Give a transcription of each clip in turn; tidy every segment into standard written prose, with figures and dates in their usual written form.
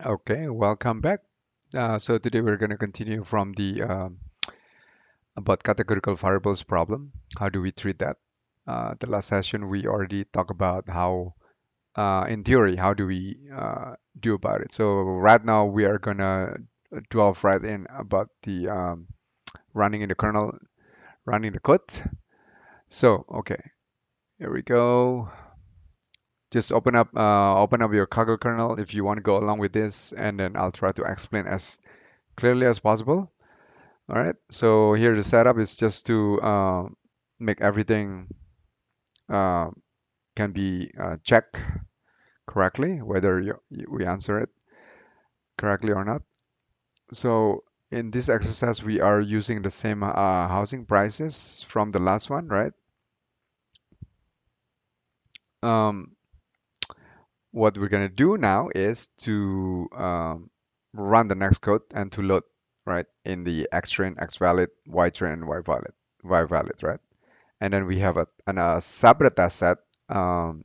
Okay, welcome back. So today we're going to continue from the about categorical variables problem. How do we treat that? The last session we already talked about how, in theory, how do we do about it. So right now we are gonna delve right in about the running in the kernel, running the code. So okay, here we go. Just open up your Kaggle kernel if you want to go along with this, and then I'll try to explain as clearly as possible. All right, so here the setup is just to make everything uh, can be checked correctly, whether we answer it correctly or not. So in this exercise, we are using the same housing prices from the last one, right? Um, what we're gonna do now is to run the next code and to load, right, in the x train, x valid, y train, and y valid, right? And then we have a separate test set, um,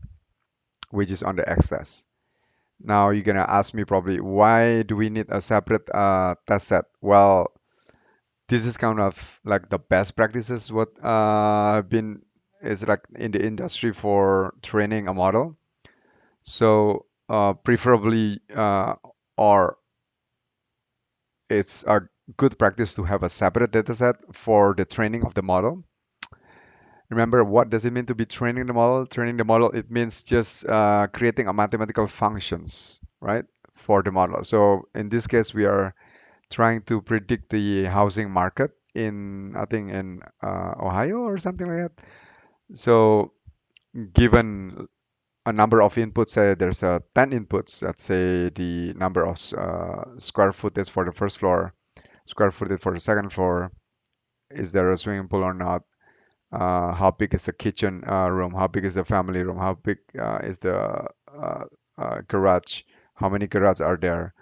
which is on the X test. Now you're gonna ask me probably why do we need a separate test set? Well, this is kind of like the best practices what been is like in the industry for training a model. So preferably or it's a good practice to have a separate data set for the training of the model. Remember, what does it mean to be training the model? Training the model, it means just creating a mathematical functions, right, for the model. So in this case, we are trying to predict the housing market in, I think, in Ohio or something like that. So given a number of inputs, say there's 10 inputs, let's say the number of square footage for the first floor, square footage for the second floor, is there a swimming pool or not? How big is the kitchen room, how big is the family room, how big is the garage, how many garages are there,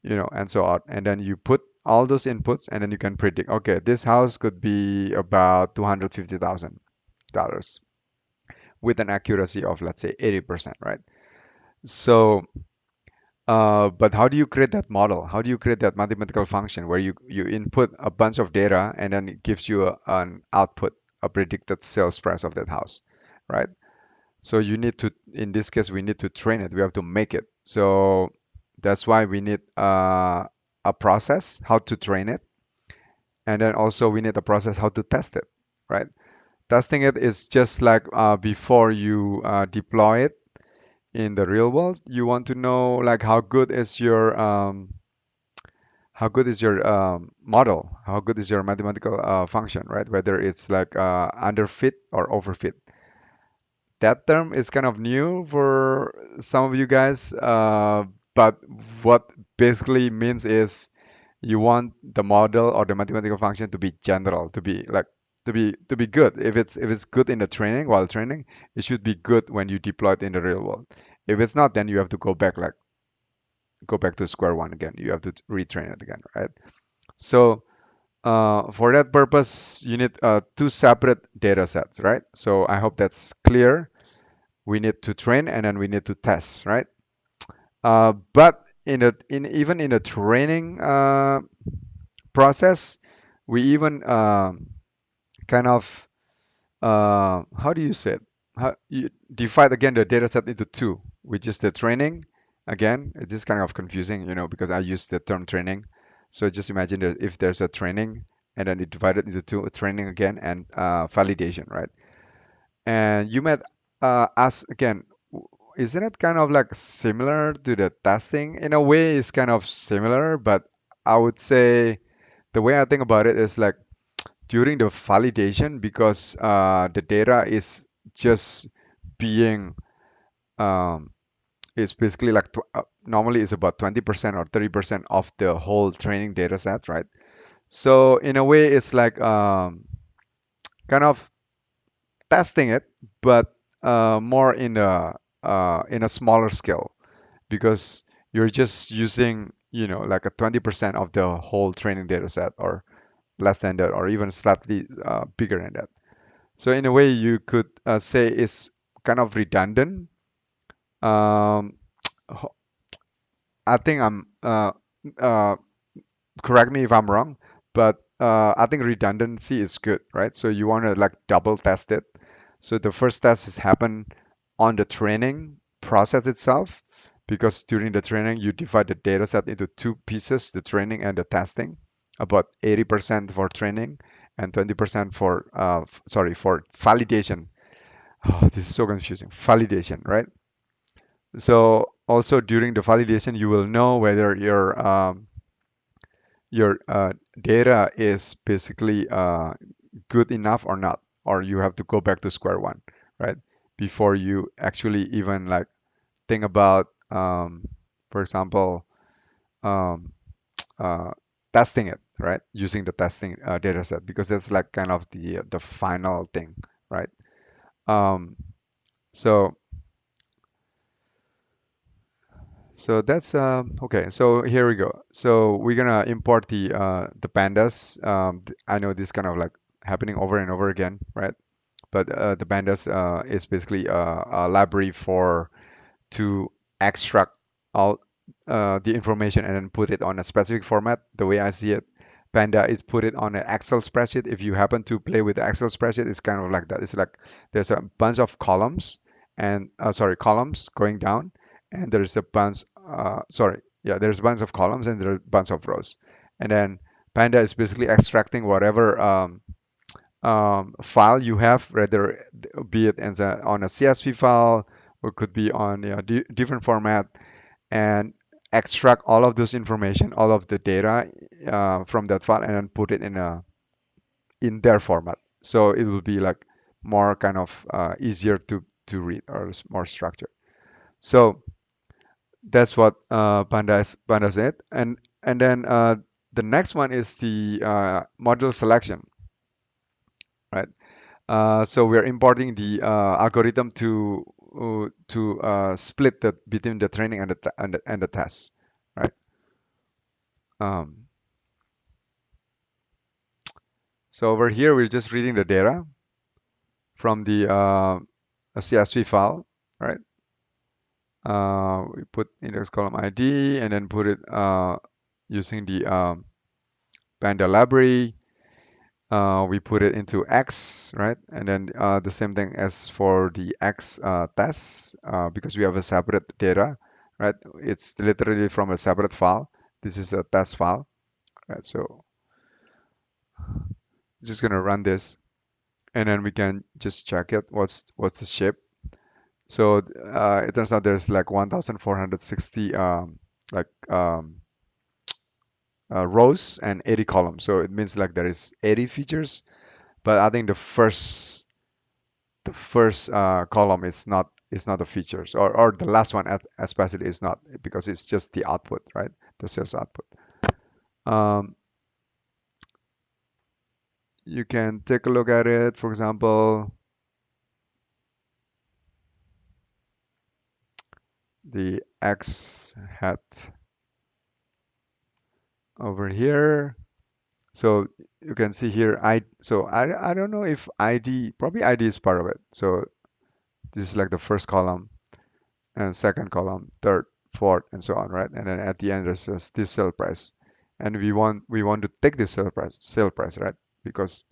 and so on. And then you put all those inputs, and then you can predict, okay, this house could be about $250,000 with an accuracy of, let's say, 80%, right? So, but how do you create that model? How do you create that mathematical function where you input a bunch of data and then it gives you an output, a predicted sales price of that house, right? So you need to, in this case, we need to train it. We have to make it. So that's why we need a process how to train it, and then also we need a process how to test it, right? Testing it is just like before you deploy it in the real world. You want to know like how good is your model, how good is your mathematical function, right? Whether it's like underfit or overfit. That term is kind of new for some of you guys, but what basically means is you want the model or the mathematical function to be general, to be like to be good. If it's good in the training while training, it should be good when you deploy it in the real world. If it's not, then you have to go back to square one again. You have to retrain it again, right? So for that purpose, you need two separate data sets, right? So I hope that's clear. We need to train and then we need to test, right? But even in a training process, we even kind of how do you say it? How you divide again the data set into two, which is the training. Again, it is kind of confusing, because I use the term training. So just imagine that if there's a training and then it divided into two, training again and validation, right? And you might ask again, isn't it kind of like similar to the testing? In a way, it's kind of similar, but I would say the way I think about it is like during the validation, because the data is just being it's basically like normally it's about 20% or 30% of the whole training data set, right? So in a way, it's like kind of testing it, but more in a smaller scale, because you're just using, like a 20% of the whole training data set, or less than that, or even slightly bigger than that. So in a way, you could say it's kind of redundant. Um, I think uh, correct me if I'm wrong, but I think redundancy is good, right? So you want to like double test it. So the first test is happen on the training process itself, because during the training you divide the data set into two pieces, the training and the testing, about 80% for training and 20% for sorry, for validation. Oh, this is so confusing. Validation, right? So also during the validation, you will know whether your data is basically good enough or not, or you have to go back to square one, right? Before you actually even like think about, for example, um, uh, testing it, right? Using the testing data set, because that's like kind of the final thing, right? Um, so So that's okay. So here we go. So we're gonna import the pandas. I know this kind of like happening over and over again, right? But the pandas is basically a library for to extract all the information and then put it on a specific format. The way I see it, Panda is put it on an Excel spreadsheet. If you happen to play with the Excel spreadsheet, it's kind of like that. It's like there's a bunch of columns and sorry, columns going down, and there's a bunch. There's a bunch of columns and there's a bunch of rows, and then Panda is basically extracting whatever file you have, whether be it as on a CSV file or could be on different format, and extract all of those information, all of the data from that file, and then put it in their format. So it will be like more kind of easier to read, or more structured. So that's what Pandas it, and then the next one is the module selection, right? So we're importing the algorithm to split the between the training and the test, right? Um, so over here we're just reading the data from the CSV file, right? We put index column ID and then put it using the Panda library. We put it into X, right? And then the same thing as for the X test, because we have a separate data, right? It's literally from a separate file. This is a test file, right? So just gonna run this, and then we can just check it. What's the shape? So it turns out there's like 1,460 like rows and 80 columns. So it means like there is 80 features, but I think the first column is not the features, or the last one especially is not, because it's just the output, right? The sales output. Um, you can take a look at it. For example, the X hat over here. So you can see here, I don't know if ID, probably ID is part of it. So this is like the first column and second column, third, fourth, and so on, right? And then at the end there's just this sale price, and we want to take this sale price, right? Because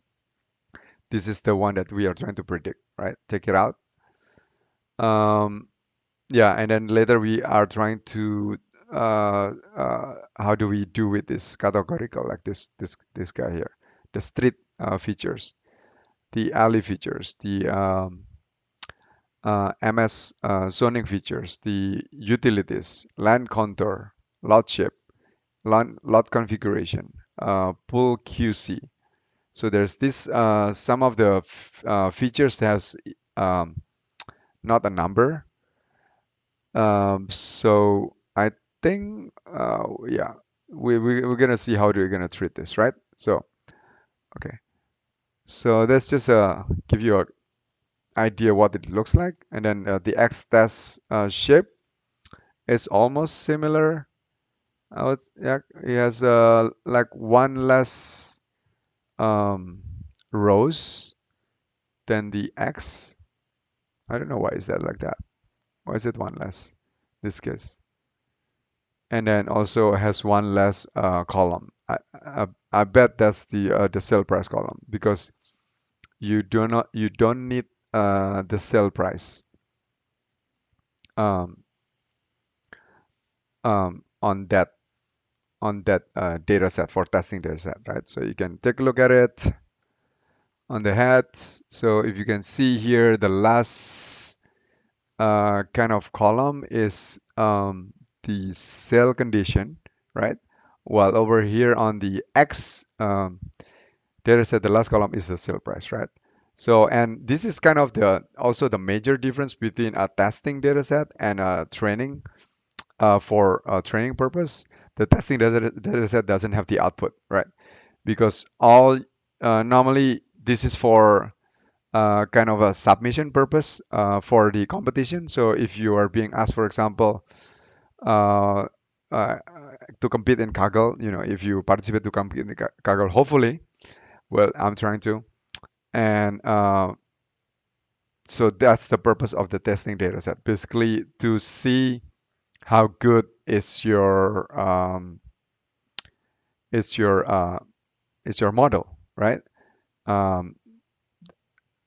this is the one that we are trying to predict, right? Take it out. Um, yeah, and then later we are trying to how do we do with this categorical, like this guy here, the street features, the alley features, the MS zoning features, the utilities, land contour, lot shape, lot configuration, pool QC. So there's this some of the features has um, not a number. So I think yeah, we're gonna see how we're gonna treat this, right? So okay, so let's just give you an idea what it looks like, and then the X test shape is almost similar. Yeah, it has like one less um, rows than the X. I don't know why is that like that. Why is it one less? This case. and then also has one less column. I bet that's the sale price column because you don't need the sale price um, on that data set for testing data set, right? So you can take a look at it on the head. So if you can see here, the last kind of column is the sale condition, right? While over here on the X data set, the last column is the sale price, right? So, and this is kind of the also the major difference between a testing data set and a training for training purpose. The testing data set doesn't have the output, right? Because all normally this is for kind of a submission purpose for the competition. So if you are being asked, for example, uh, uh, to compete in Kaggle, if you participate to compete in Kaggle, hopefully, well, I'm trying to, and so that's the purpose of the testing data set, basically to see how good is your is your model, right? Um,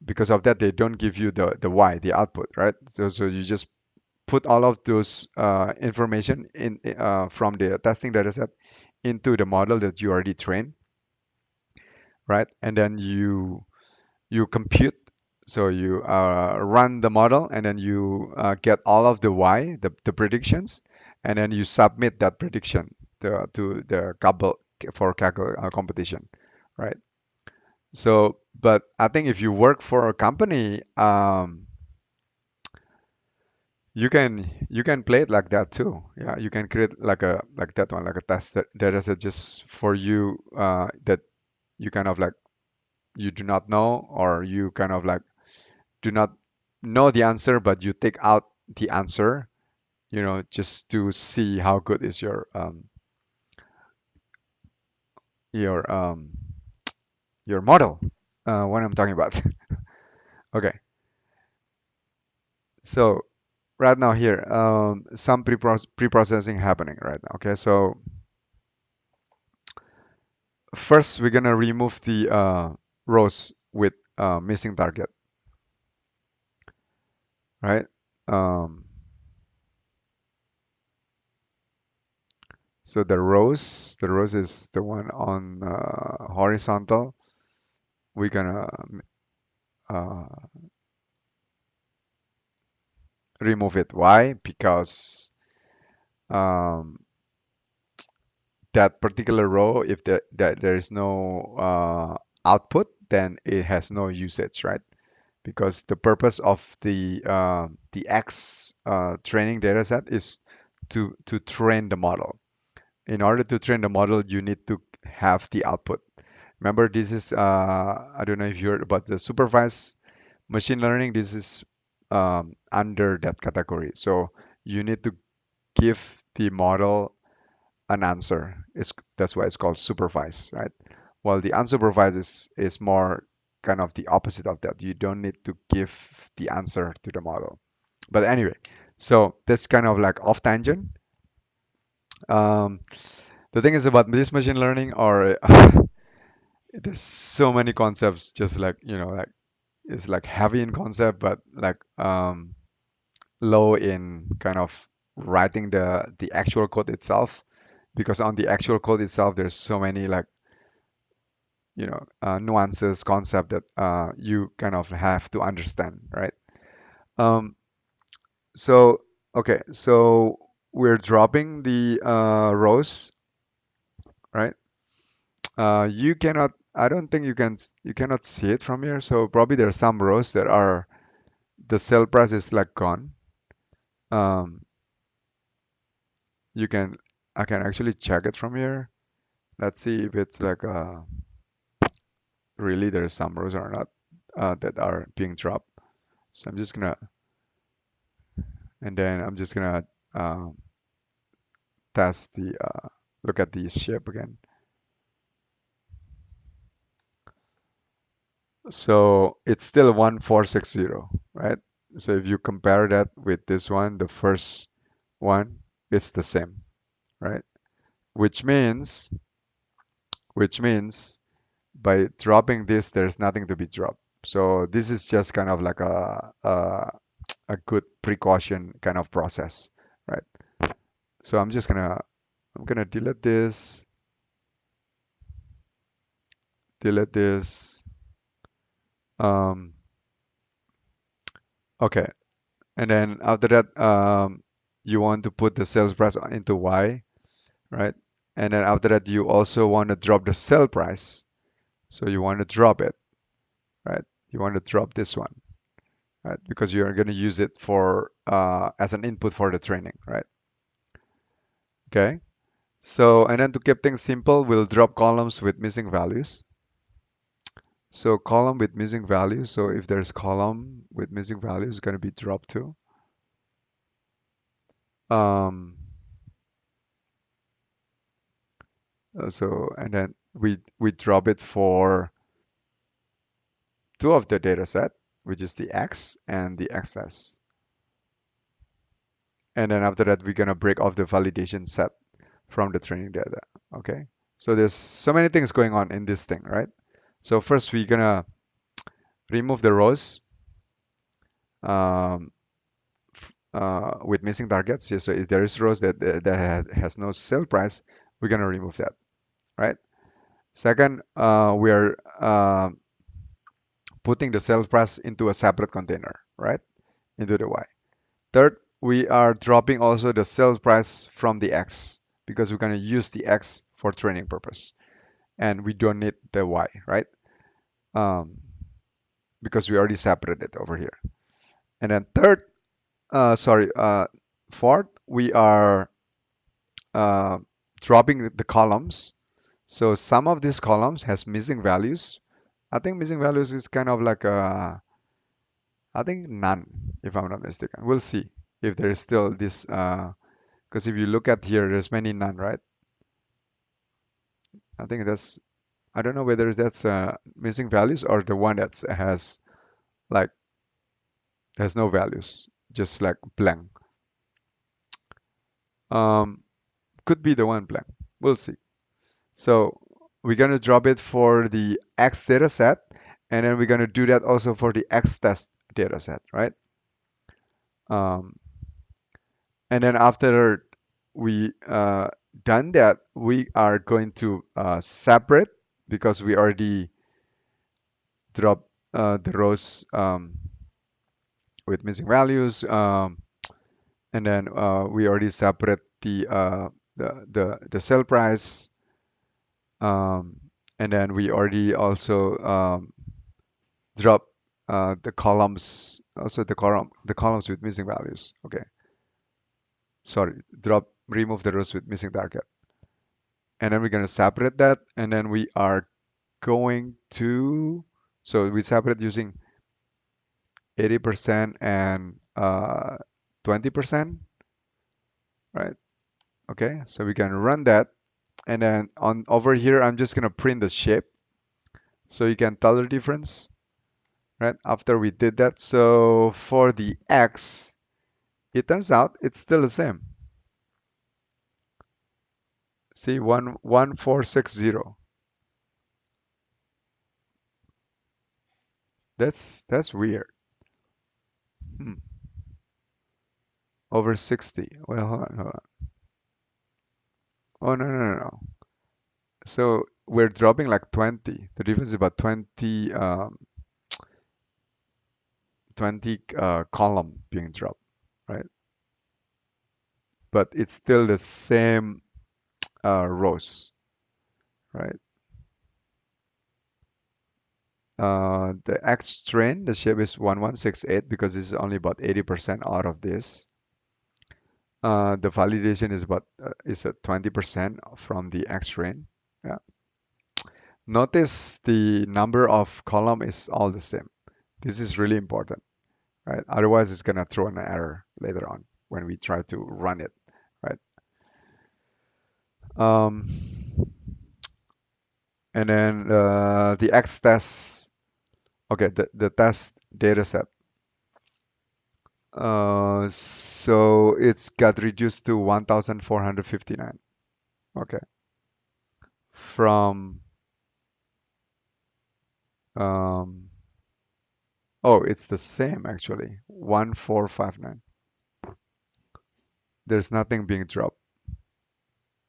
because of that, they don't give you the y, the output, right? So you just put all of those information in from the testing data set into the model that you already trained, right? And then you compute. So you run the model, and then you get all of the y, the predictions, and then you submit that prediction to the Kaggle for Kaggle competition, right? So, but I think if you work for a company, you can play it like that too. Yeah, you can create like that one, like a test data set just for you that you kind of like you do not know, or you kind of like do not know the answer, but you take out the answer, just to see how good is your um your model. What I'm talking about. Okay, so right now here, some pre-processing happening right now. Okay, so first we're gonna remove the rows with missing target, right? Um, so the rows is the one on horizontal. We're gonna uh, remove it. Why? Because um, that particular row, if that there is no output, then it has no usage, right? Because the purpose of the X training data set is to train the model. In order to train the model, you need to have the output. Remember, this is I don't know if you heard about the supervised machine learning. This is under that category. So you need to give the model an answer. That's why it's called supervised, right? While the unsupervised is more kind of the opposite of that. You don't need to give the answer to the model. But anyway, so that's kind of like off tangent. Um, the thing is about this machine learning, or there's so many concepts, just like like it's like heavy in concept, but like low in kind of writing the actual code itself. Because on the actual code itself, there's so many like nuances, concept that you kind of have to understand, right? Um, so okay, so we're dropping the rows, right? You cannot, I don't think you cannot see it from here. So probably there are some rows that are the sell price is like gone. Um, you can, I can actually check it from here. Let's see if it's like really there's some rows or not that are being dropped. So I'm just gonna, and then I'm just gonna um, test look at the shape again. So it's still 1460, right? So if you compare that with this one, the first one, it's the same, right? Which means, which means by dropping this, there's nothing to be dropped. So this is just kind of like a good precaution kind of process, right? So I'm gonna delete this. Um, okay, and then after that, you want to put the sales price into Y, right? And then after that, you also want to drop the sell price. So you want to drop it, right? You want to drop this one, right? Because you're going to use it for as an input for the training, right? Okay. So, and then to keep things simple, we'll drop columns with missing values. So column with missing values. So if there's column with missing values, it's going to be dropped too. Um, and then we drop it for two of the data set, which is the X and the XS. And then after that, we're gonna break off the validation set from the training data. Okay. So there's so many things going on in this thing, right? So first we're gonna remove the rows um, with missing targets. Yeah, so if there is rows that has no sale price, we're gonna remove that, right? Second, we are putting the sales price into a separate container, right? Into the Y. Third, we are dropping also the sales price from the X because we're going to use the X for training purpose and we don't need the Y, right? Um, because we already separated it over here. And then fourth, we are uh, dropping the columns. So some of these columns has missing values. I think missing values is kind of like I think none, if I'm not mistaken. We'll see if there is still this, because if you look at here, there's many none, right? I think I don't know whether that's missing values or the one that like, has no values, just like blank. Um, could be the one blank. We'll see. So we're gonna drop it for the X data set, and then we're gonna do that also for the X test data set, right? Um, and then after we done that, we are going to separate because we already dropped the rows with missing values, and then we already separate the sell price, um, and then we already also drop the columns, also the columns with missing values. Okay, sorry, remove the rows with missing target. And then we're going to separate that, and then we are going to, so we separate using 80% and 20%, right? Okay, so we can run that, and then on over here, I'm just going to print the shape so you can tell the difference, right? After we did that, so for the X, it turns out it's still the same. See, 11460. That's weird. Hmm. Over 60. Well, hold on, hold on. Oh, no, no, no, no. So we're dropping like 20. The difference is about 20 column being dropped, right? But it's still the same rows, right? The X train, the shape is 1168 because it's only about 80% out of this. The validation is at 20% from the X train. Yeah. Notice the number of column is all the same. This is really important, right? Otherwise, it's gonna throw an error later on when we try to run it, right? Um, and then the X test, okay, the test data set. So it's got reduced to 1,459. Okay. From um, oh, it's the same actually. 1459. There's nothing being dropped.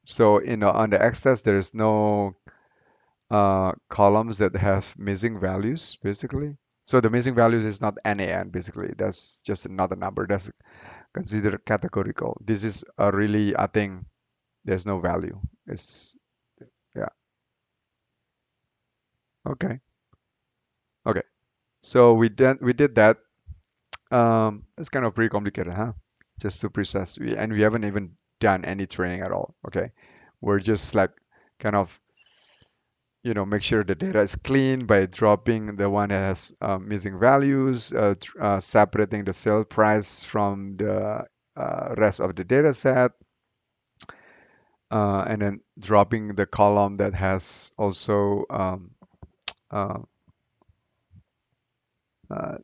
So on the x-test, there's no columns that have missing values, basically. So the missing values is not NaN, basically. That's just another number. That's considered categorical. This is a really, I think, there's no value. It's, yeah. Okay. Okay. So we did that. It's kind of pretty complicated, huh? Just to process. And we haven't even done any training at all. Okay. We're just like kind of make sure the data is clean by dropping the one that has missing values, separating the sale price from the rest of the data set, and then dropping the column that has also uh, uh,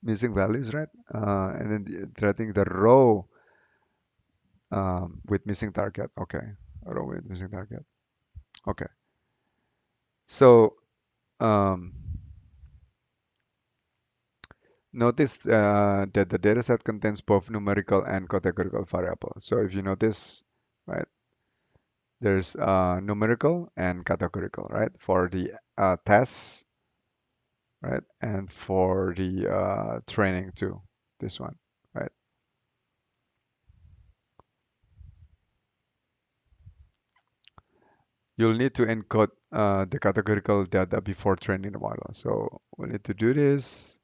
missing values, right? And then dropping the row with missing target. Okay, a row with missing target. Okay, so um, notice that the dataset contains both numerical and categorical variables. So if you notice, right, there's numerical and categorical, right, for the tests, right, and for the training too, this one, right? You'll need to encode the categorical data before training the model. So we need to do this.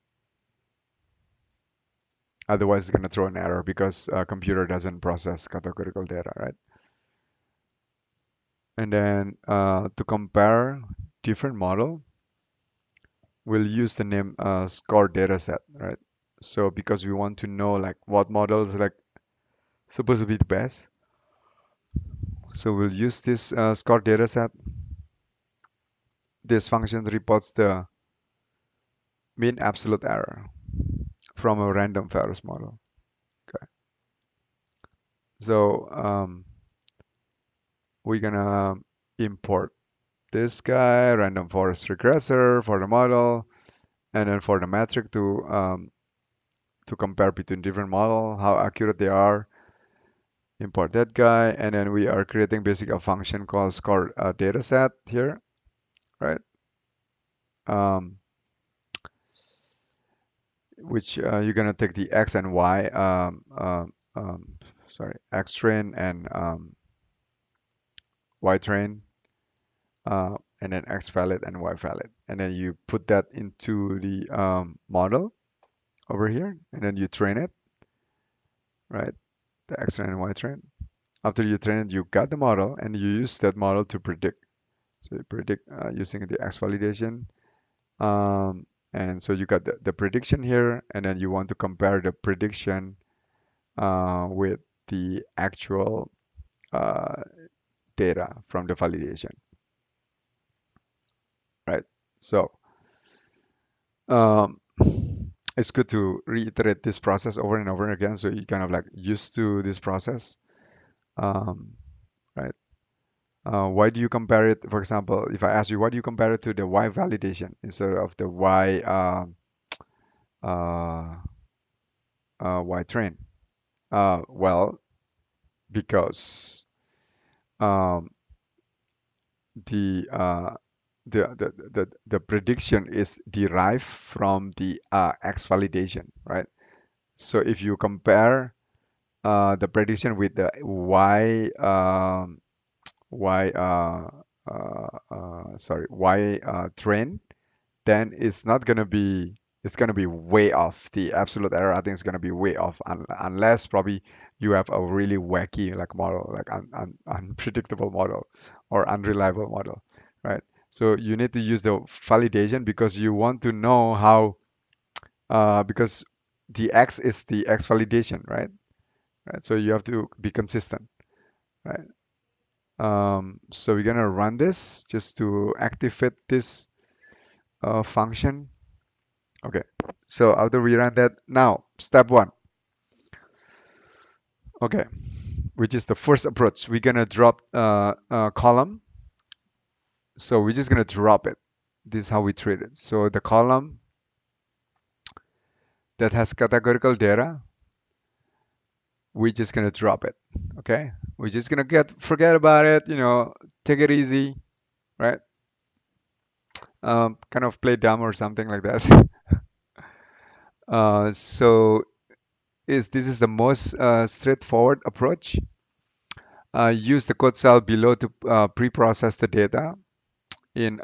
Otherwise, it's going to throw an error because computer doesn't process categorical data, right? And then to compare different model, we'll use the name score dataset, right? So because we want to know like what models like supposed to be the best, so we'll use this score dataset. This function reports the mean absolute error from a random forest model. Okay, so we're gonna import this guy, random forest regressor for the model, and then for the metric to compare between different model, how accurate they are, import that guy, and then we are creating basically a function called score dataset here, right? Um, which you're gonna take the x and y, sorry, x train and y train, and then x valid and y valid, and then you put that into the model over here, and then you train it, right? The x train and y train. After you train it, you got the model, and you use that model to predict. So you predict using the X validation. And so you got the prediction here, and then you want to compare the prediction with the actual uh, data from the validation, right? So um, it's good to reiterate this process over and over again, so you kind of like used to this process, um, right? Why do you compare it? For example, if I ask you, why do you compare it to the Y validation instead of the uh, Y train? Well, because um, the, uh, the prediction is derived from the X validation, right? So if you compare the prediction with the Y train, then it's gonna be way off. The absolute error I think is gonna be way off unless probably you have a really wacky like model, like unpredictable model or unreliable model, right? So you need to use the validation because you want to know how because the X is the X validation, right? Right. So you have to be consistent, right? So we're gonna run this just to activate this function. Okay. So after we run that, now step one. Okay. which is the first approach. We're gonna drop a column, so we're just gonna drop it. This is how we treat it. So the column that has categorical data, we're just gonna drop it. Okay, we're just gonna forget about it. Take it easy, right? Kind of play dumb or something like that. So this is the most straightforward approach. Use the code cell below to pre-process the data in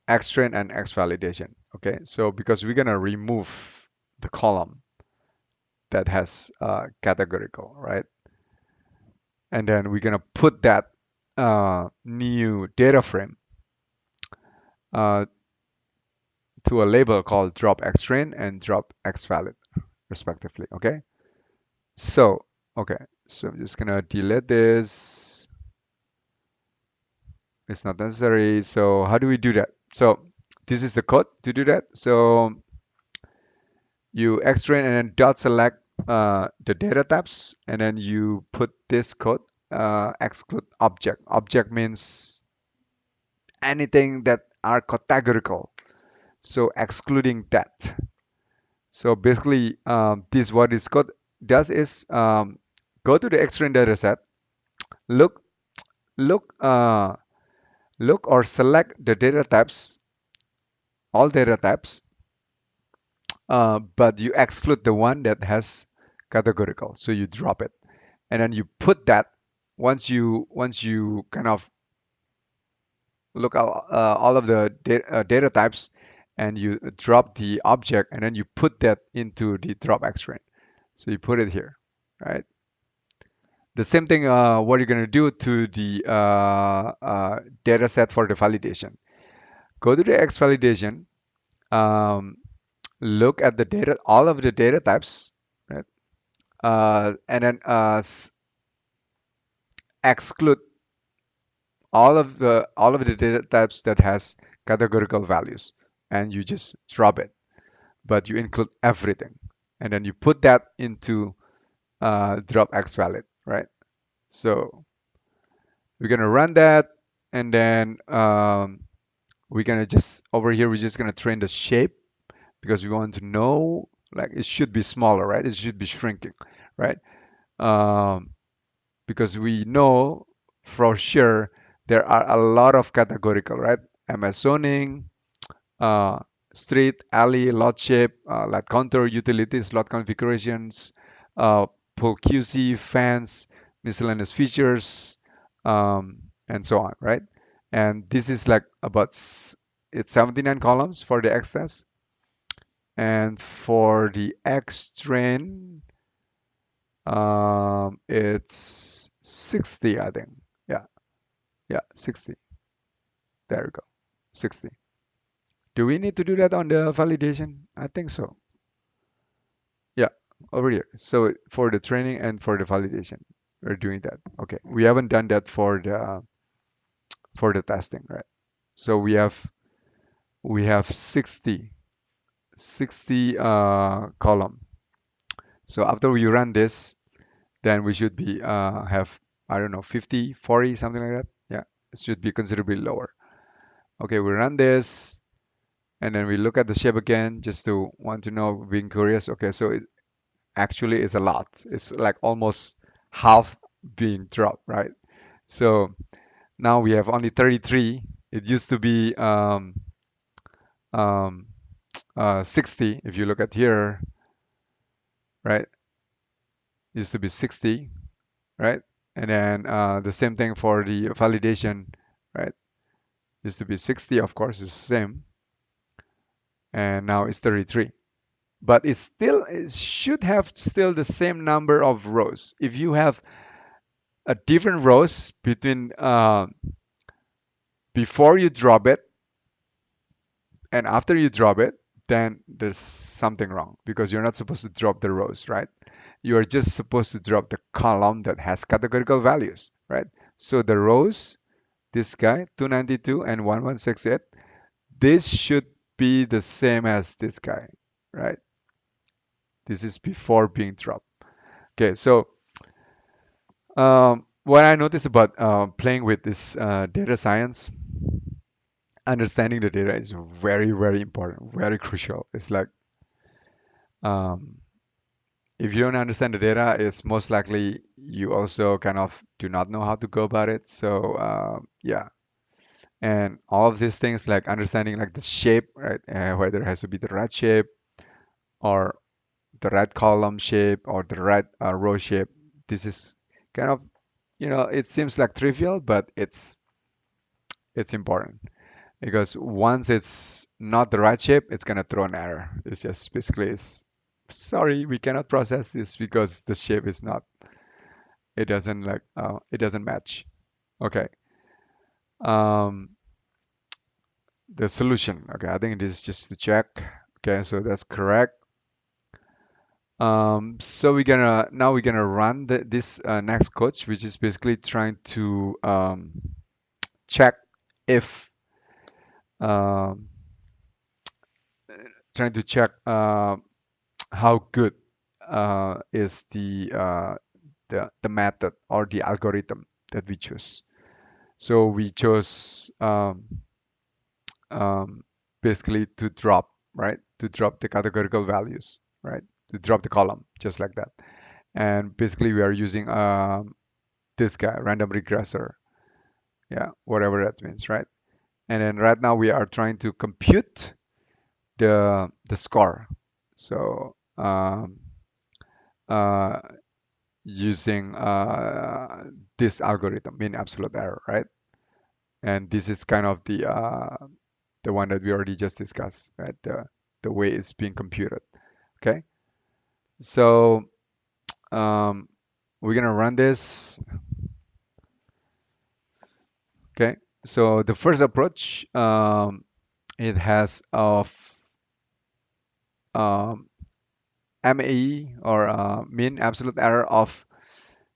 X-train and X-validation. Okay, so because we're gonna remove the column that has categorical, right? And then we're gonna put that new data frame uh, to a label called drop X-train and drop X-valid, respectively. Okay, so okay, so I'm just gonna delete this. It's not necessary. So how do we do that? So this is the code to do that. So you X-train and then dot select the data types, and then you put this code exclude object. Object means anything that are categorical. So excluding that. So basically, this what this code does is go to the X-train data set, look, look, look or select the data types, all data types, but you exclude the one that has categorical. So you drop it, and then you put that once you kind of look at all of the data types, and you drop the object, and then you put that into the drop X-train. So you put it here, right? The same thing, what you're going to do to the data set for the validation. Go to the X validation, um, look at the data, all of the data types, right? And then exclude all of the data types that has categorical values, and you just drop it. But you include everything, and then you put that into drop X valid, right? So we're gonna run that, and then we're gonna just over here we're just gonna train the shape because we want to know like it should be smaller, right? It should be shrinking, right? Um, because we know for sure there are a lot of categorical, right? MS zoning, uh, street, alley, lot shape, lot contour, utilities, lot configurations, uh, pull QC, fans, miscellaneous features, and so on, right? And this is like it's 79 columns for the X test. And for the X train, it's 60, I think. Yeah, yeah, 60. There we go, 60. Do we need to do that on the validation? I think so. Yeah, over here. So for the training and for the validation, we're doing that. Okay, we haven't done that for the testing, right? So we have 60 column. So after we run this, then we should be have I don't know 50, 40, something like that. Yeah, it should be considerably lower. Okay, we run this, and then we look at the shape again just to want to know, being curious. Okay, so it actually is a lot. It's like almost half being dropped, right? So now we have only 33. It used to be um, 60. If you look at here, right? It used to be 60, right? And then the same thing for the validation, right? Used to be 60, of course, it's the same, and now it's 33. But it should have still the same number of rows. If you have a different rows between before you drop it and after you drop it, then there's something wrong because you're not supposed to drop the rows, right? You are just supposed to drop the column that has categorical values, right? So the rows, this guy, 292 and 1168, this should be the same as this guy, right? This is before being dropped. Okay, so what I noticed about playing with this data science, understanding the data is very, very important, very crucial. It's like um, if you don't understand the data, it's most likely you also kind of do not know how to go about it. So yeah, and all of these things like understanding like the shape, right? Whether it has to be the right shape or the right column shape or the right row shape. This is kind of, it seems like trivial, but it's important because once it's not the right shape, it's gonna throw an error. It's just basically it's sorry, we cannot process this because the shape is not, it doesn't match. Okay. Um, the solution. Okay, I think this is just to check. Okay, so that's correct. So we're gonna run this next code, which is basically check if um, trying to check how good is the method or the algorithm that we choose. So we chose um, basically to drop, right? To drop the categorical values, right? To drop the column, just like that. And basically we are using this guy, random regressor. Yeah, whatever that means, right? And then right now we are trying to compute the score. So uh, using this algorithm, mean absolute error, right? And this is kind of the one that we already just discussed, right? The way it's being computed. Okay, so we're gonna run this. Okay, so the first approach, it has of um, MAE or mean absolute error of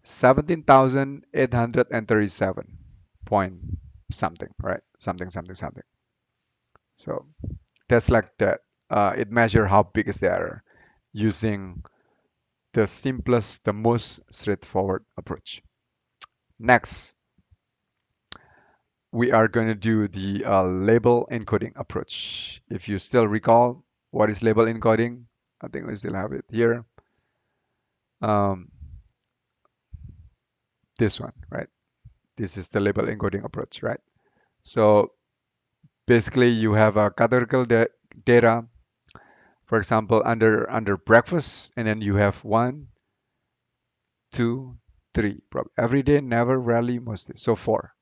17,837 point something, right? Something, something, something. So that's like that. It measures how big is the error using the simplest, the most straightforward approach. Next, we are going to do the label encoding approach. If you still recall what is label encoding, I think we still have it here. Um, this one, right? This is the label encoding approach, right? So basically, you have a categorical data, for example, under breakfast, and then you have one, two, three. Every day, never, rarely, mostly. So four,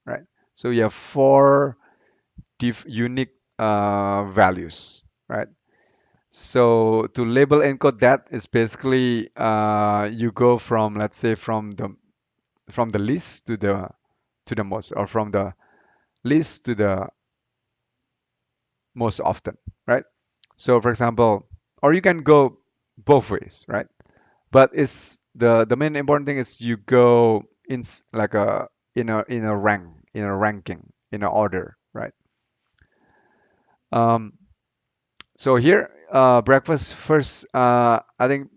right? So you have four unique values, right? So to label encode that is basically you go from, let's say, from the least to the most, or from the least to the most often, right? So for example, or you can go both ways, right? But it's the main important thing is you go like in a ranking, in a order, right? Um, so here, breakfast first. I think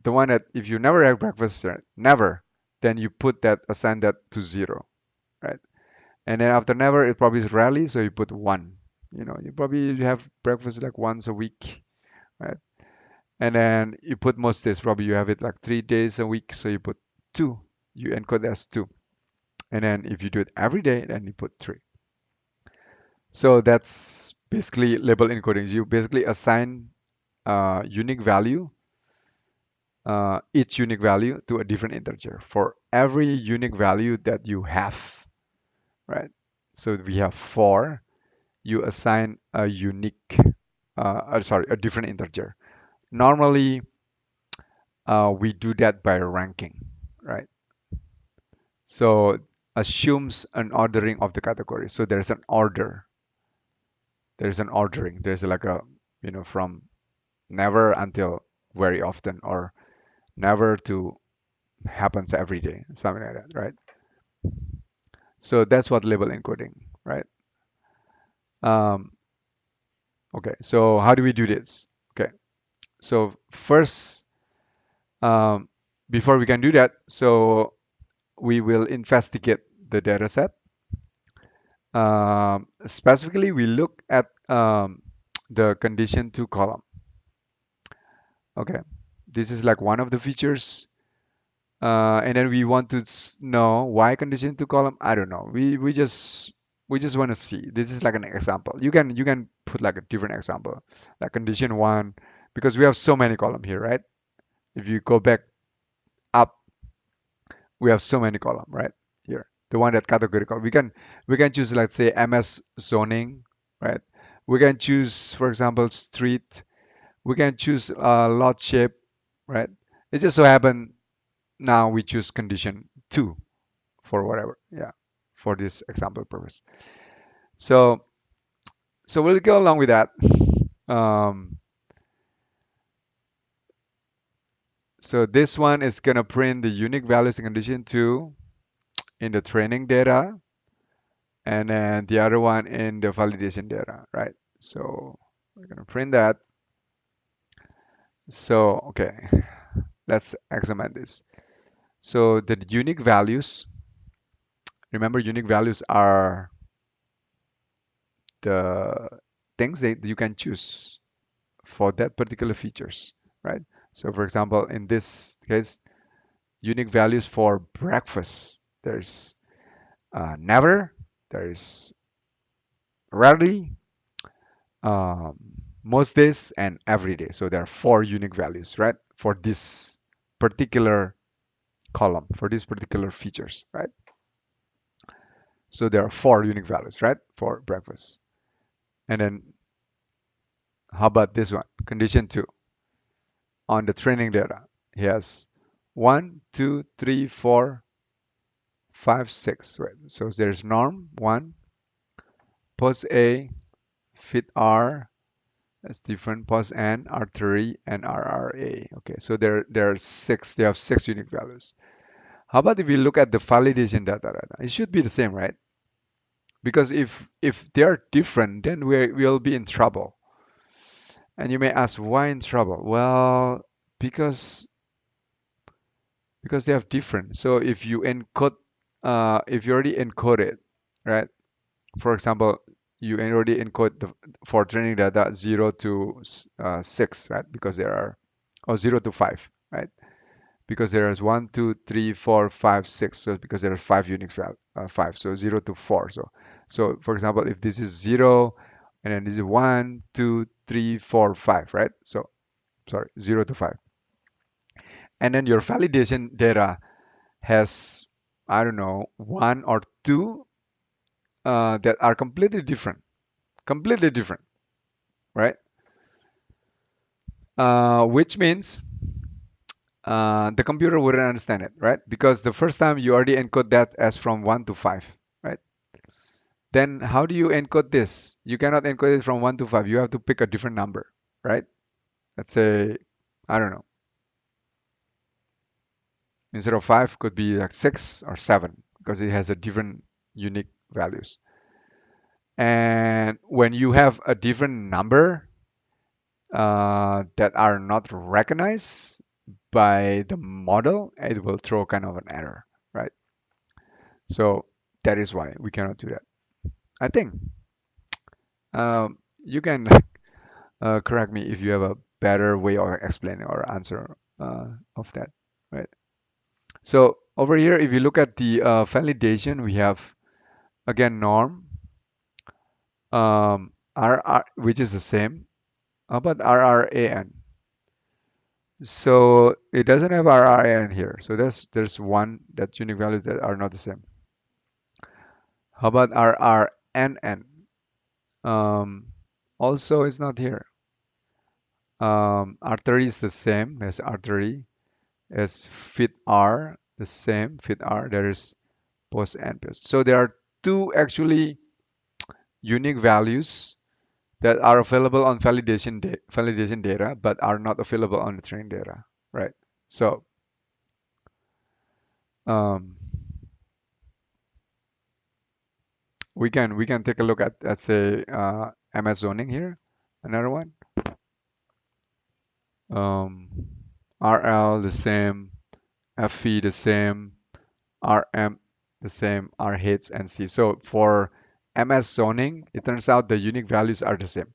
the one that if you never have breakfast, never, then you put that assign that to zero, right? And then after never, it probably is rarely, so you put one. You probably have breakfast like once a week, right? And then you put most days, probably you have it like 3 days a week, so you put two. You encode as two. And then if you do it every day, then you put three. So that's basically label encoding. You basically assign unique value, each unique value to a different integer for every unique value that you have, right? So we have four. You assign a unique, sorry, a different integer. Normally, we do that by ranking, right? So assumes an ordering of the category. So there's an order. There's an ordering. There's like a, from never until very often, or never to happens every day, something like that, right? So that's what label encoding, right? Um, okay, so how do we do this? Okay, so first Um, Before we can do that, so we will investigate the data set. Specifically, we look at the condition to column. Okay, this is like one of the features. And then we want to know why condition to column. I don't know. We just want to see. This is like an example. You can put like a different example, like condition one, because we have so many column here, right? If you go back up, we have so many column, right? Here, the one that categorical. We can choose, let's say, MS zoning, right? We can choose, for example, street. We can choose lot shape, right? It just so happen now we choose condition two for whatever, yeah, for this example purpose. So we'll go along with that. Um, so this one is gonna print the unique values in condition two in the training data, and then the other one in the validation data, right? So we're gonna print that. So okay, let's examine this. So the unique values, remember unique values are the things that you can choose for that particular features, right? So for example, in this case, unique values for breakfast. There's never, there's rarely, um, most days, and every day. So there are four unique values, right? For this particular column, for these particular features, right? So there are four unique values, right? For breakfast. And then how about this one? Condition two. On the training data, he has one, two, three, four, five, six. Right? So there's norm one, pos A, fit R, that's different, pos N, R3, and RRA. Okay, so there are six. They have six unique values. How about if we look at the validation data? It should be the same, right? Because if they are different, then we'll be in trouble. And you may ask, why in trouble? Well, because because they have different. So if you encode, if you already encode it, right? For example, you already encode for training data 0 to 6, right? Because there are, or 0 to 5, right? Because there is 1, 2, 3, 4, 5, 6. So because there are five unique 5, so 0 to 4. So for example, if this is 0, and then this is 1, 2, 3, 4, 5, right? So sorry, 0 to 5. And then your validation data has, I don't know, one or two that are completely different, right? Which means the computer wouldn't understand it, right? Because the first time you already encode that as from 1 to 5, right? Then how do you encode this? You cannot encode it from 1 to 5. You have to pick a different number, right? Let's say, I don't know, instead of 5 could be like 6 or 7 because it has a different unique values. And when you have a different number that are not recognized by the model, it will throw kind of an error, right? So that is why we cannot do that. I think you can correct me if you have a better way of explaining or answer of that, right? So over here, if you look at the validation, we have again norm, RR, which is the same. How about RRAN? So it doesn't have RRAN here. So there's one that's unique values that are not the same. How about RRNN? Um, Also, it's not here. R30 is the same as R30. As fit R, the same fit R. There is post and post. So there are two actually unique values that are available on validation data, but are not available on the training data, right? So um, we can take a look at, let's say, MS zoning here, another one. Um, RL the same, FE the same, RM the same, R hits and C. So for MS zoning, it turns out the unique values are the same.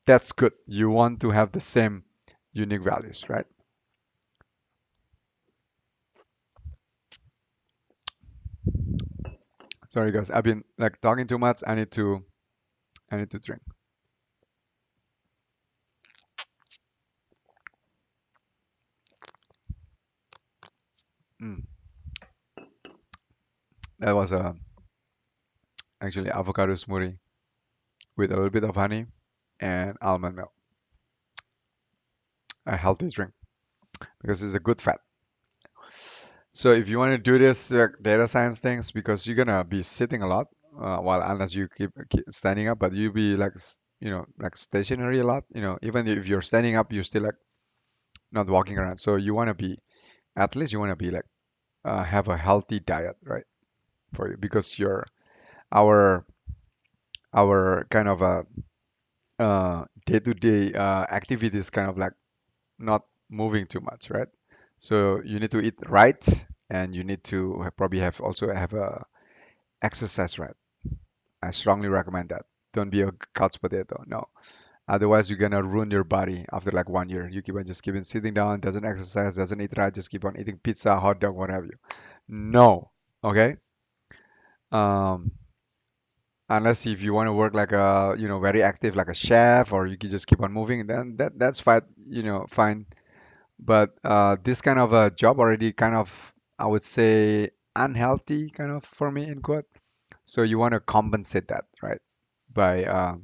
That's good. You want to have the same unique values, right? Sorry guys, I've been like talking too much. I need to drink. Mm. That was actually avocado smoothie with a little bit of honey and almond milk. A healthy drink because it's a good fat. So if you want to do this data science things, because you're gonna be sitting a lot, while unless you keep standing up, but you be like like stationary a lot. Even if you're standing up, you're still like not walking around. So you want to be at least you want to be like have a healthy diet, right? For you because our our kind of day-to-day activities kind of like not moving too much, right? So you need to eat right, and you need to probably also have a exercise, right? I strongly recommend that. Don't be a couch potato. No. Otherwise, you're gonna ruin your body after like 1 year. You keep on sitting down, doesn't exercise, doesn't eat right, just keep on eating pizza, hot dog, what have you. No. Okay. Um, unless if you want to work like a, very active, like a chef, or you can just keep on moving, then that's fine. Fine. But this kind of a job already kind of, I would say, unhealthy kind of for me in quote. So you want to compensate that, right? By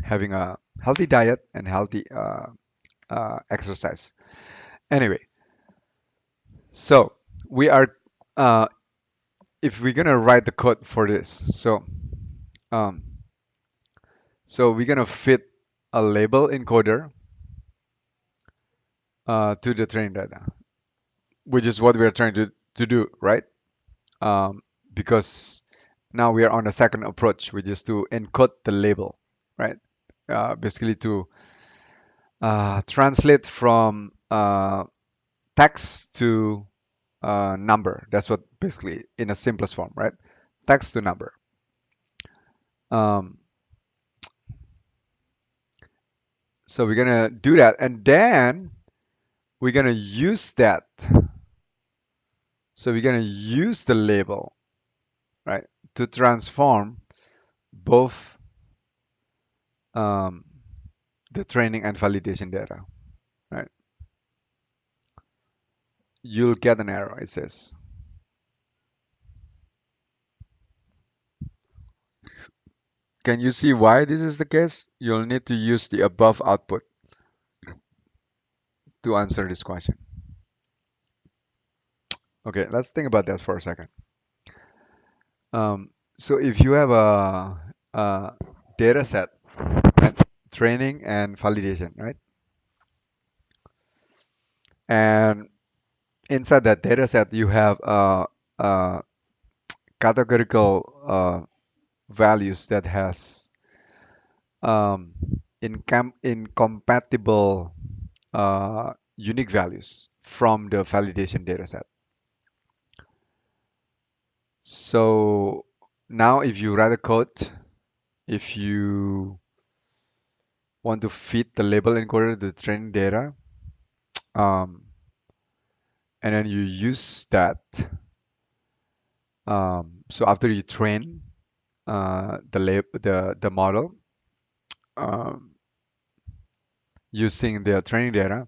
having a healthy diet and healthy exercise. Anyway, so we are, uh, if we're gonna write the code for this, um, so we're gonna fit a label encoder to the training data, which is what we're trying to do, right? Um, because now we are on the second approach, which is to encode the label, right? Basically to translate from text to number. That's what basically in a simplest form, right? Text to number. Um, so we're gonna do that, and then we're gonna use that. So we're gonna use the label, right, to transform both um, the training and validation data, right? You'll get an error, it says. Can you see why this is the case? You'll need to use the above output to answer this question. Okay, let's think about that for a second. So if you have a data set, right, training and validation, right? And inside that data set, you have categorical values that has um, incompatible unique values from the validation data set. So now if you write a code, if you want to feed the label encoder to the training data, um, and then you use that. So after you train the model um, using the training data,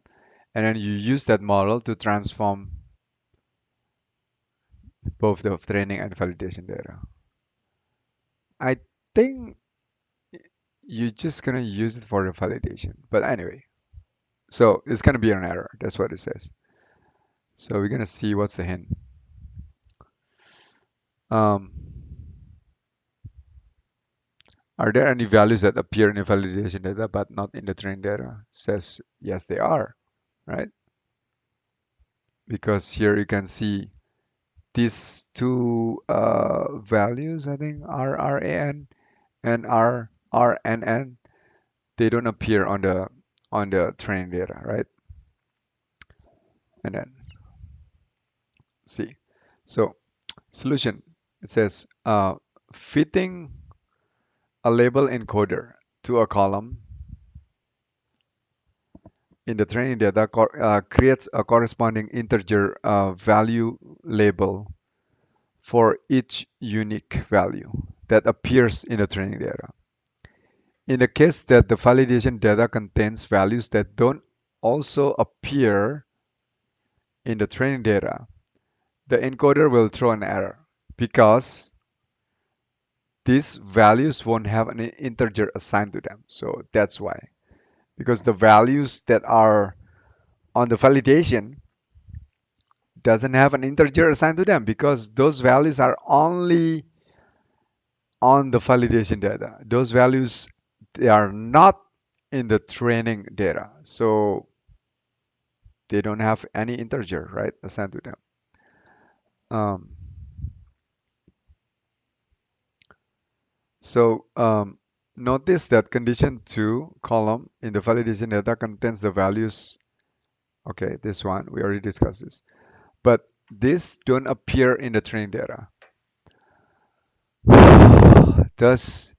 and then you use that model to transform both the training and validation data. I think you're just gonna use it for the validation. But anyway, so it's gonna be an error. That's what it says. So we're gonna see what's the hint. Um, are there any values that appear in the validation data but not in the training data? Says yes, they are, right? Because here you can see these two values, I think RRAN and RRNN, they don't appear on the training data, right? and then see. So solution, it says fitting a label encoder to a column in the training data creates a corresponding integer value label for each unique value that appears in the training data. In the case that the validation data contains values that don't also appear in the training data, the encoder will throw an error because these values won't have an integer assigned to them. So that's why. Because the values that are on the validation doesn't have an integer assigned to them because those values are only on the validation data. Those values, they are not in the training data. So they don't have any integer, right, assigned to them. Um, so notice that condition 2 column in the validation data contains the values. Okay, this one, we already discussed this. But this don't appear in the training data. Thus,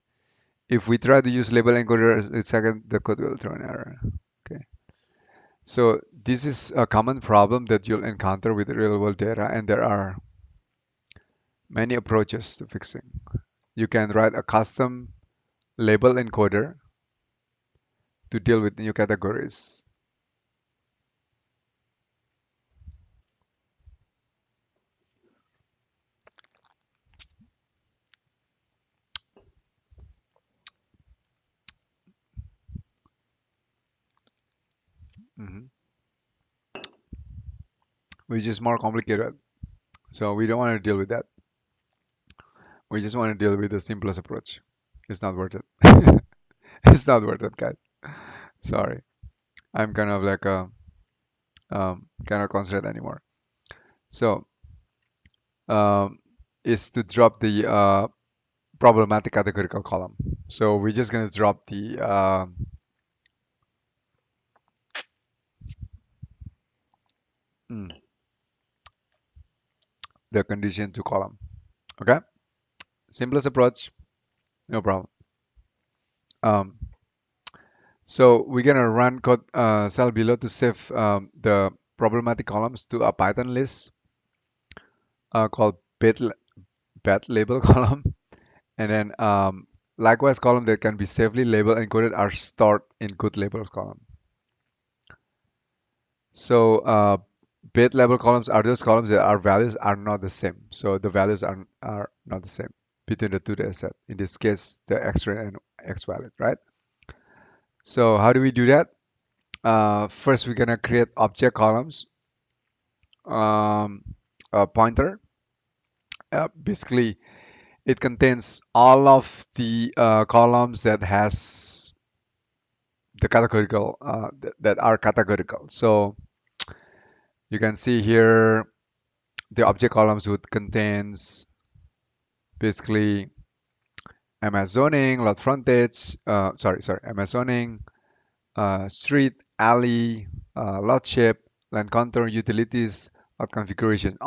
if we try to use label encoder as a second, the code will throw an error. Okay. So this is a common problem that you'll encounter with real-world data, and there are many approaches to fixing. You can write a custom label encoder to deal with new categories. Mhm. Which is more complicated. So we don't want to deal with that. We just want to deal with the simplest approach. It's not worth it. It's not worth it, guys. Sorry. I'm kind of like a cannot concentrate anymore. So um, is to drop the problematic categorical column. So we're just gonna drop mm, the condition to column. Okay, simplest approach, no problem. Um, so we're gonna run code cell below to save the problematic columns to a Python list called bed label column, and then likewise column that can be safely labeled and coded are stored in good labels column. So bit level columns are those columns that our values are not the same. So the values are not the same between the two data set. In this case, the X ray and X valid, right? So how do we do that? First, we're gonna create object columns, um, a pointer. Basically, it contains all of the columns that has the categorical that are categorical. So you can see here the object columns would contains basically MS zoning, lot frontage, MS zoning, street, alley, lot shape, land contour, utilities, lot configuration.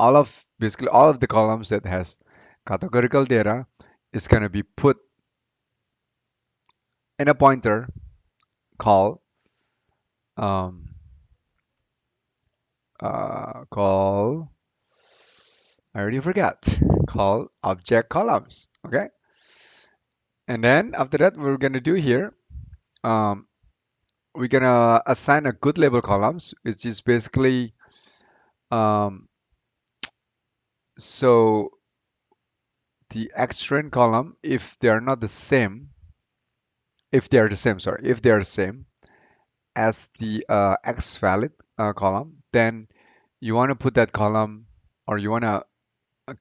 Basically all of the columns that has categorical data is going to be put in a pointer called um, called I already forgot called object columns. Okay, and then after that, we're going to do here. Um, we're gonna assign a good label columns, which is basically um, so the xtrend column, if they are not the same, if they are the same, sorry, if they are the same as the x valid column, then you want to put that column or you want to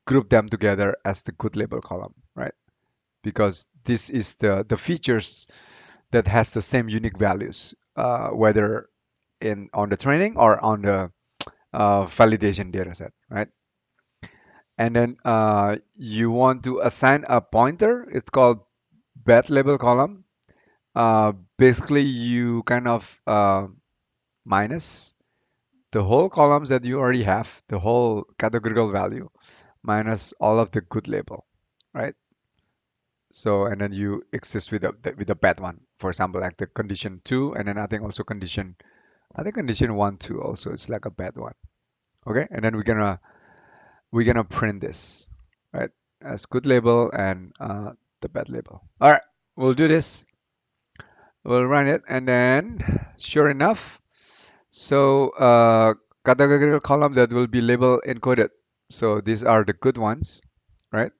group them together as the good label column, right? Because this is the features that has the same unique values, whether in on the training or on the validation data set, right? And then you want to assign a pointer. It's called bed label column. Basically, you kind of minus the whole columns that you already have, the whole categorical value, minus all of the good label, right? So, and then you exist with a bad one. For example, like the condition 2, and then I think also I think condition 1 too also is like a bad one. Okay, and then we're gonna print this, right? As good label and the bad label. All right, we'll do this. We'll run it, and then sure enough, so categorical column that will be label encoded. So these are the good ones, right?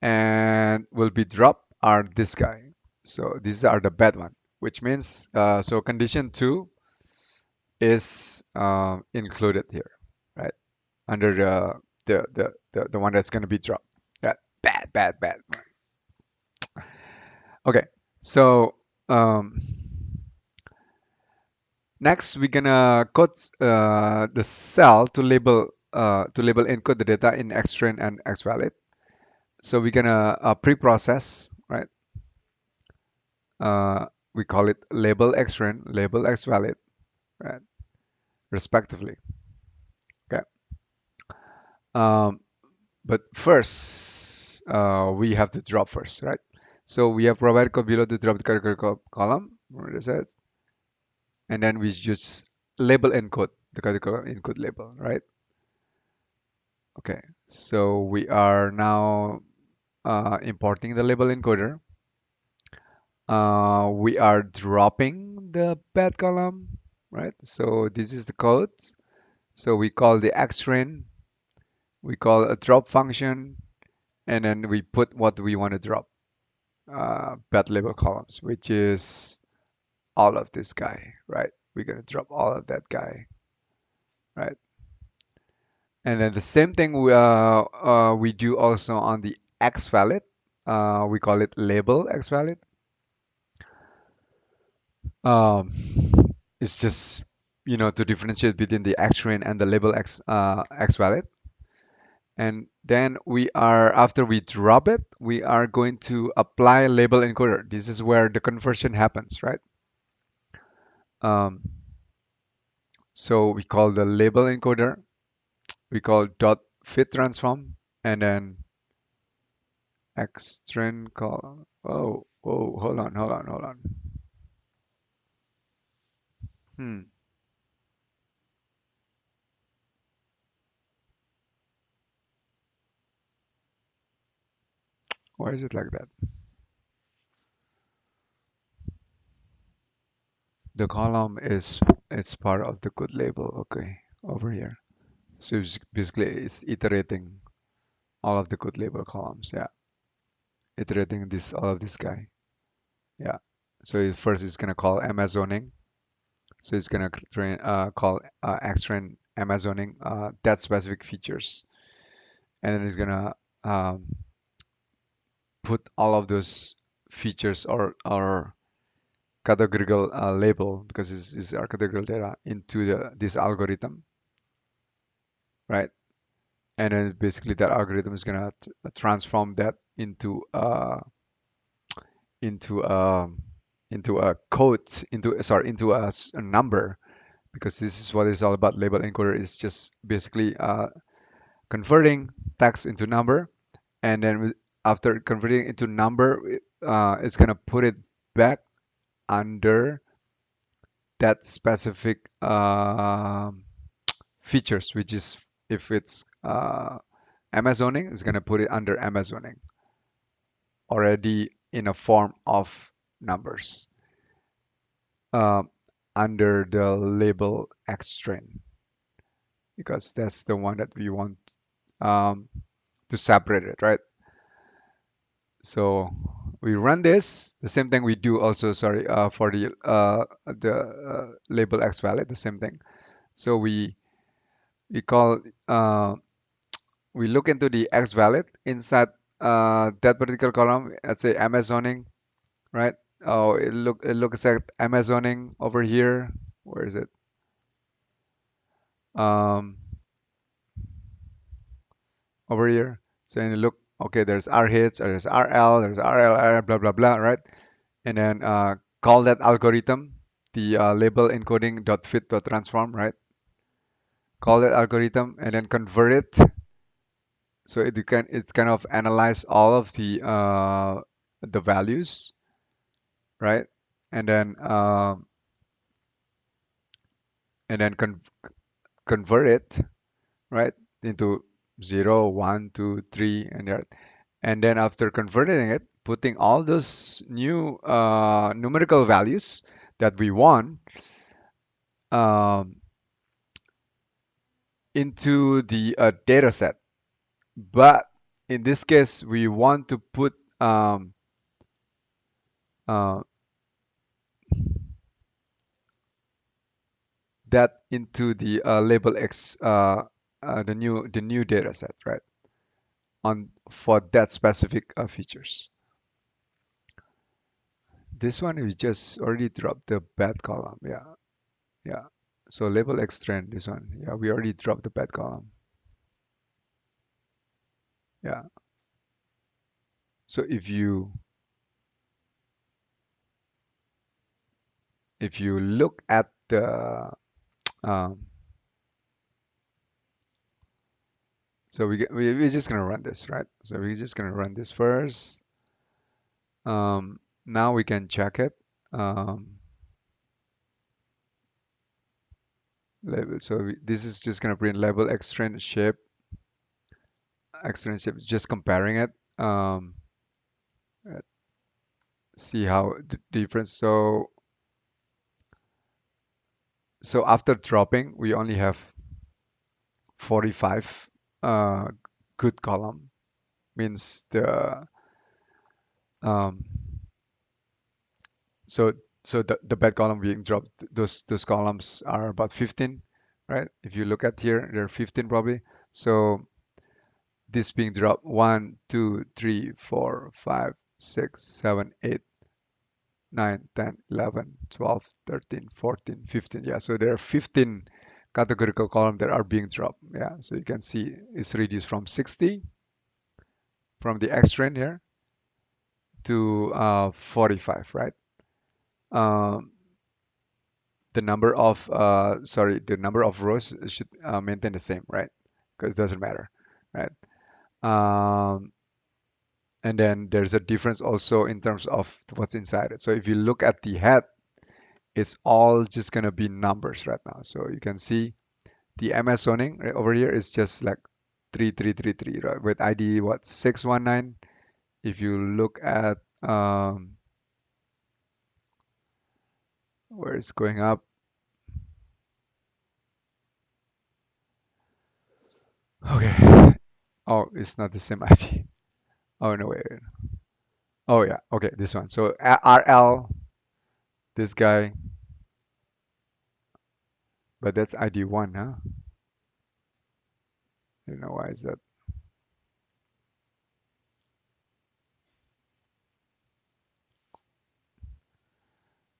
And will be dropped are this guy. So these are the bad one, which means so condition 2 is included here, right? Under the one that's going to be dropped. Yeah, bad, bad, bad. Okay, so um, next we're gonna code the cell to label encode the data in xtrain and xvalid. So we're gonna pre-process, right? Uh, we call it label xtrain, label xvalid, right? Respectively. Okay. Um, but first, we have to drop first, right? So we have provided code below to drop the categorical column, what is it? And then we just label encode the categorical encode label, right? Okay. So we are now importing the label encoder. We are dropping the bad column, right? So this is the code. So we call the xtrain, we call a drop function, and then we put what we want to drop, bad label columns, which is all of this guy, right? We're gonna drop all of that guy, right? And then the same thing we do also on the xvalid. We call it label xvalid. Um, it's just to differentiate between the xtrain and the label xvalid. And then after we drop it, we are going to apply label encoder. This is where the conversion happens, right? Um, so we call the label encoder, we call dot fit transform, and then xtrain call. Oh, hold on. Hmm, why is it like that? The column is it's part of the good label. Okay, over here. So basically it's iterating all of the good label columns. Yeah, iterating this all of this guy. Yeah. So first it's gonna call Amazoning. So it's gonna call xtrain Amazoning that specific features, and then it's gonna um, put all of those features or categorical label because this is our categorical data into this algorithm, right? And then basically that algorithm is gonna transform that into into a code into sorry into a number because this is what it's all about. Label encoder is just basically converting text into number, and then after converting into number, it's gonna put it back under that specific features, which is if it's Amazoning, it's gonna put it under Amazoning already in a form of numbers um, under the label xtrain because that's the one that we want um, to separate it, right? So we run this, the same thing we do also, sorry, for the label xvalid, the same thing. So we call we look into the xvalid inside that particular column, let's say Amazoning, right? Oh, it looks at Amazoning over here. Where is it? Um, over here. So and you look, okay, there's R hits, there's RL, there's RLR, blah blah blah, right? And then call that algorithm the label encoding dot fit dot transform, right? call that algorithm, and then convert it. So it kind of analyze all of the values, right? And then and then convert it, right, into 0, 1, 2, 3, and then after converting it, putting all those new numerical values that we want um, into the data set. But in this case, we want to put uh, that into the label X, the new data set, right? On for that specific features. This one we just already dropped the bad column. Yeah, yeah. So label X trend, this one. Yeah, we already dropped the bad column. Yeah. So if you look at the um, so we're just gonna run this, right? So we're just gonna run this first. Now we can check it. Um, label. So this is just gonna print label extend shape, extend shape. Just comparing it. Uh, See how the difference. So after dropping, we only have 45 uh, good column. Means the um, so the bad column being dropped. Those columns are about 15, right? If you look at here, there are 15 probably. So this being dropped 1, 2, 3, 4, 5, 6, 7, 8, 9, 10, 11, 12, 13, 14, 15. Yeah, so there are 15 categorical columns that are being dropped. Yeah, so you can see it's reduced from 60 from the X trend here to 45, right? Um, the number of rows should maintain the same, right? Because it doesn't matter, right? Um, and then there's a difference also in terms of what's inside it. So if you look at the head, it's all just gonna be numbers right now. So you can see the MS zoning right over here is just like 3333, right? With ID what 619. If you look at where it's going up, okay. Oh, it's not the same ID. Oh no, wait. Oh yeah, okay, this one. So RL, this guy, but that's ID one, huh? I don't know why is that.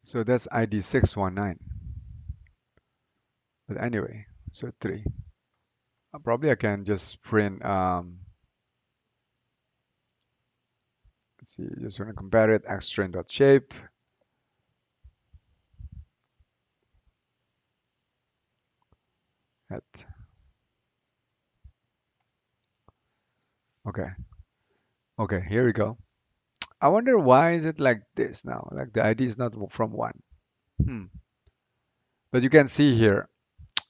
So that's ID 619. But anyway, so three. Probably I can just print. Let's see, just want to compare it. Xtrain.shape. At okay, okay, here we go. I wonder why is it like this now? Like the ID is not from one. Hmm. But you can see here,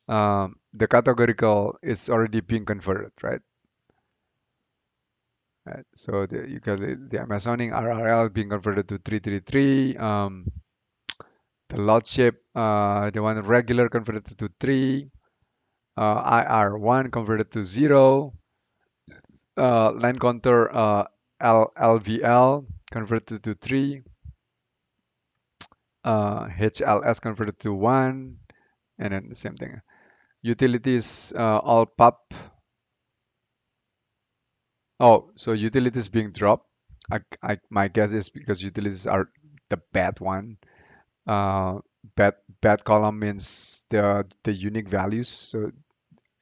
the categorical is already being converted, right? Right. So you got the Amazoning RRL being converted to 333. The lot shape, the one regular converted to 3. IR1 converted to 0. Line counter LVL converted to 3. HLS converted to 1. And then the same thing. Utilities all pop. Oh, so utilities being dropped. My guess is because utilities are the bad one. Uh, bad column means the unique values. So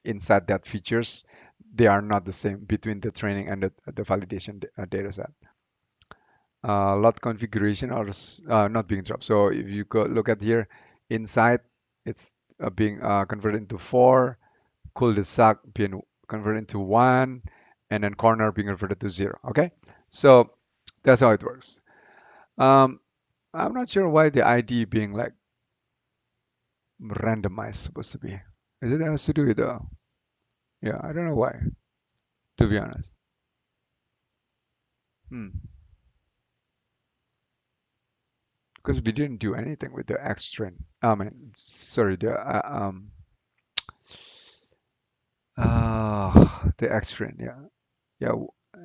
inside that features, they are not the same between the training and the validation data set. Lot configuration are not being dropped. So if you go look at here, inside it's being converted into 4. cul-de-sac being converted into 1, and then corner being converted to 0. Okay, so that's how it works. Um, I'm not sure why the ID being like randomized supposed to be. Is it has to do with the, yeah, I don't know why, to be honest. Hmm. Because we didn't do anything with the X string. I mean, sorry, the X string. Yeah, yeah.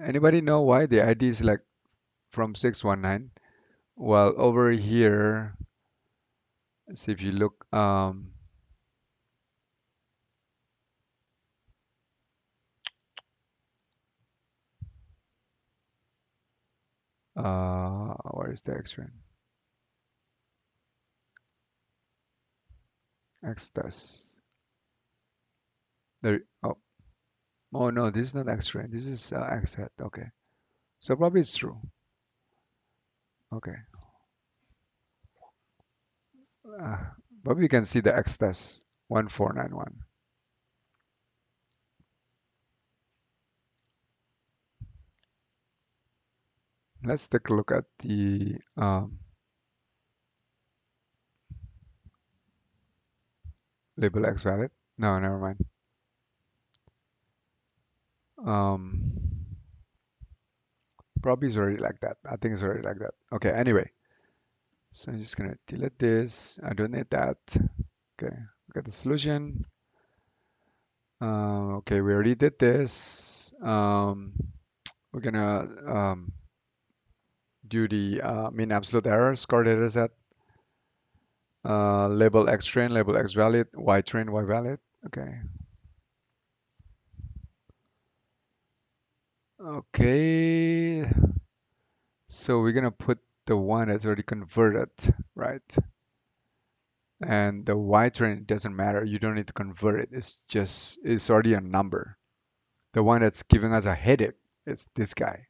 Anybody know why the ID is like from 619? Well, over here, see if you look, where is the X string? X test. There. Oh, oh no, this is not X string. This is X hat. Okay, so probably it's true. Okay, uh, probably you can see the X test 1491. Let's take a look at the label X valid. No, never mind. Um, probably is already like that. I think it's already like that. Okay, anyway. So I'm just gonna delete this. I don't need that. Okay, got the solution. Okay, we already did this. We're gonna do the mean absolute error, score data set, label X train, label X valid, Y train, Y valid. Okay. Okay. So we're gonna put the one that's already converted, right? And the Y train doesn't matter. You don't need to convert it. It's already a number. The one that's giving us a headache is this guy,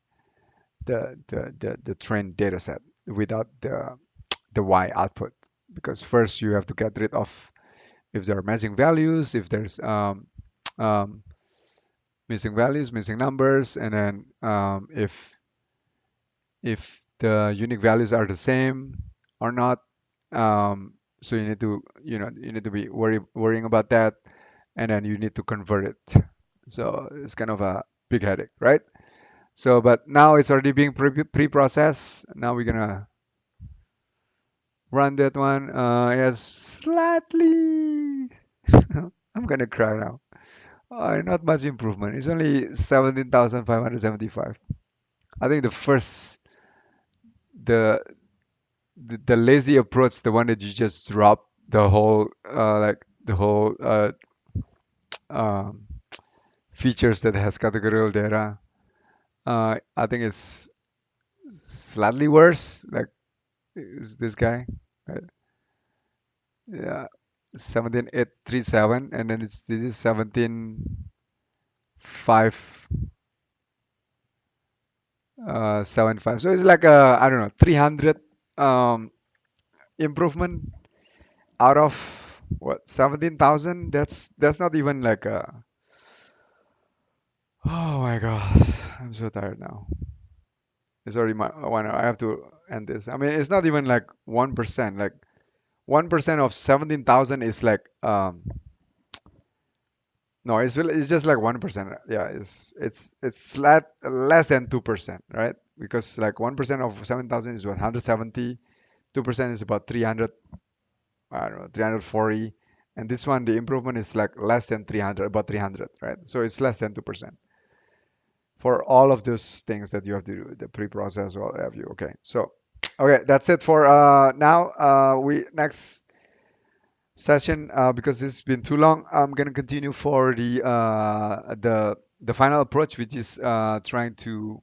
the train data set without the Y output. Because first you have to get rid of if there are missing values, if there's um, missing values, missing numbers, and then if the unique values are the same or not. So you need to, you need to be worrying about that, and then you need to convert it. So it's kind of a big headache, right? So, but now it's already being pre-processed. Now we're gonna run that one. Yes, slightly. I'm gonna cry now. Not much improvement. It's only 17,575. I think the the lazy approach, the one that you just drop the whole the whole um, features that has categorical data. I think it's slightly worse. Like is this guy? Uh, Yeah, 17837, and then this is 17575. So it's like a, I don't know, 300 um improvement out of what, 17,000. That's not even like a, oh my gosh, I'm so tired now. It's already my 1 hour. I have to end this. I mean, it's not even like 1%. Like 1% of 17,000 is like no, it's just like 1%. Yeah, it's less than 2%, right? Because like 1% of 7,000 is what, 170. 2% is about 300. I don't know, 340. And this one, the improvement is like less than 300, about 300, right? So it's less than 2% for all of those things that you have to do, the pre-process, what have you. Okay, so okay, that's it for now. We next session, because this has been too long, I'm gonna continue for the final approach, which is trying to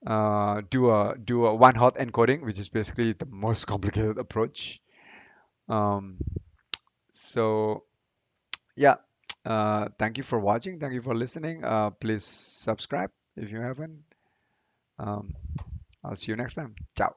do a one hot encoding, which is basically the most complicated approach. Um, so yeah, thank you for watching. Thank you for listening. Please subscribe if you haven't. Um, I'll see you next time. Ciao.